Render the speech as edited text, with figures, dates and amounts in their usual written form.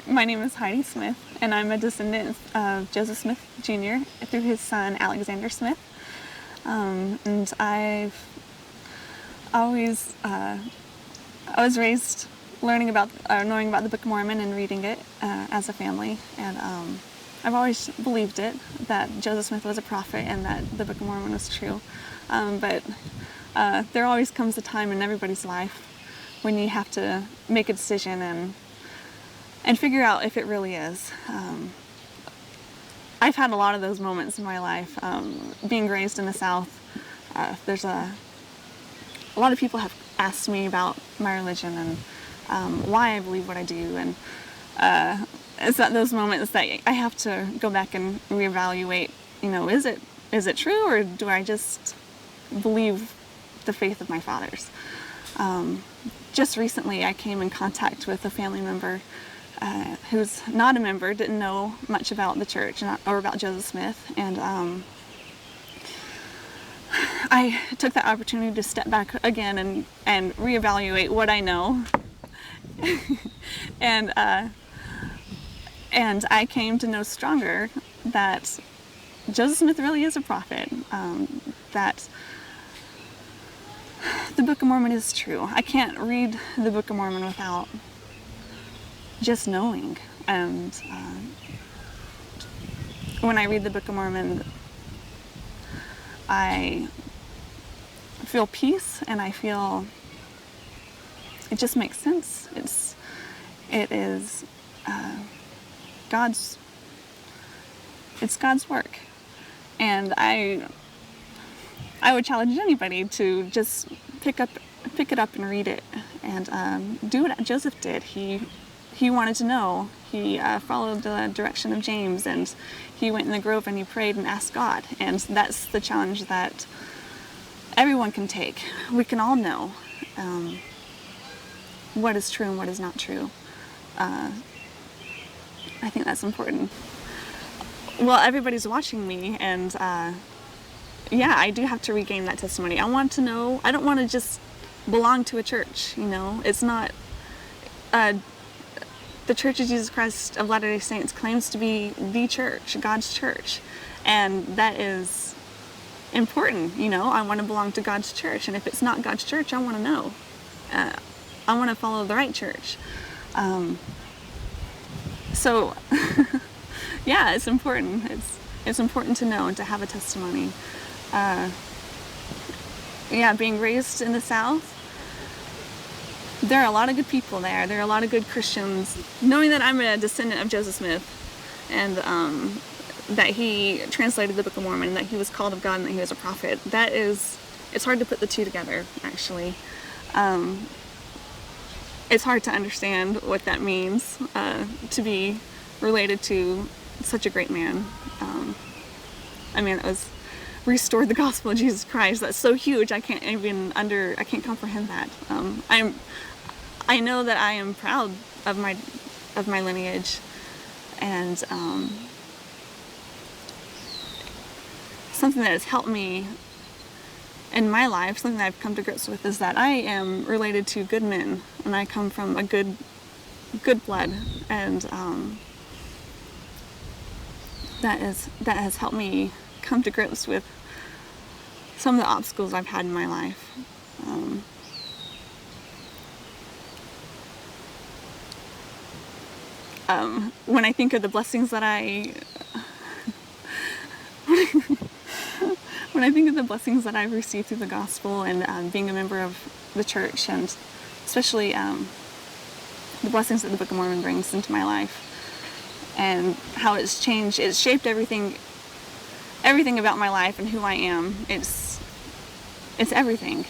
My name is Heidi Smith, and I'm a descendant of Joseph Smith Jr. through his son Alexander Smith. And always, I was raised knowing about the Book of Mormon and reading it as a family, and I've always believed it, that Joseph Smith was a prophet and that the Book of Mormon was true. But there always comes a time in everybody's life when you have to make a decision and figure out if it really is. I've had a lot of those moments in my life. Being raised in the South, there's a lot of people have asked me about my religion and why I believe what I do, and it's at those moments that I have to go back and reevaluate. Is it true, or do I just believe the faith of my fathers? Just recently, I came in contact with a family member who's not a member, didn't know much about the church or about Joseph Smith, and I took that opportunity to step back again and reevaluate what I know. and I came to know stronger that Joseph Smith really is a prophet, that the Book of Mormon is true. I can't read the Book of Mormon without just knowing. And when I read the Book of Mormon, I feel peace, and I feel it just makes sense. It is God's work, and I would challenge anybody to just pick it up and read it, and do what Joseph did. He wanted to know. He followed the direction of James, and he went in the grove and he prayed and asked God. And that's the challenge that everyone can take. We can all know what is true and what is not true. I think that's important. Well, everybody's watching me, and I do have to regain that testimony. I want to know. I don't want to just belong to a church. It's not. The Church of Jesus Christ of Latter-day Saints claims to be the church, God's church, and that is important. I want to belong to God's church, and if it's not God's church, I want to know. I want to follow the right church. So, yeah, it's important. It's important to know and to have a testimony. Being raised in the South, there are a lot of good people there. There are a lot of good Christians. Knowing that I'm a descendant of Joseph Smith, and that he translated the Book of Mormon, and that he was called of God, and that he was a prophet, it's hard to put the two together, actually. It's hard to understand what that means, to be related to such a great man. That was restored the gospel of Jesus Christ. That's so huge. I can't comprehend that. I know that I am proud of my lineage, and something that has helped me in my life, something that I've come to grips with, is that I am related to good men, and I come from a good blood, and that has helped me come to grips with some of the obstacles I've had in my life. When I think of the blessings that when I think of the blessings that I've received through the gospel, and being a member of the church, and especially the blessings that the Book of Mormon brings into my life, and how it's shaped everything about my life and who I am. It's everything.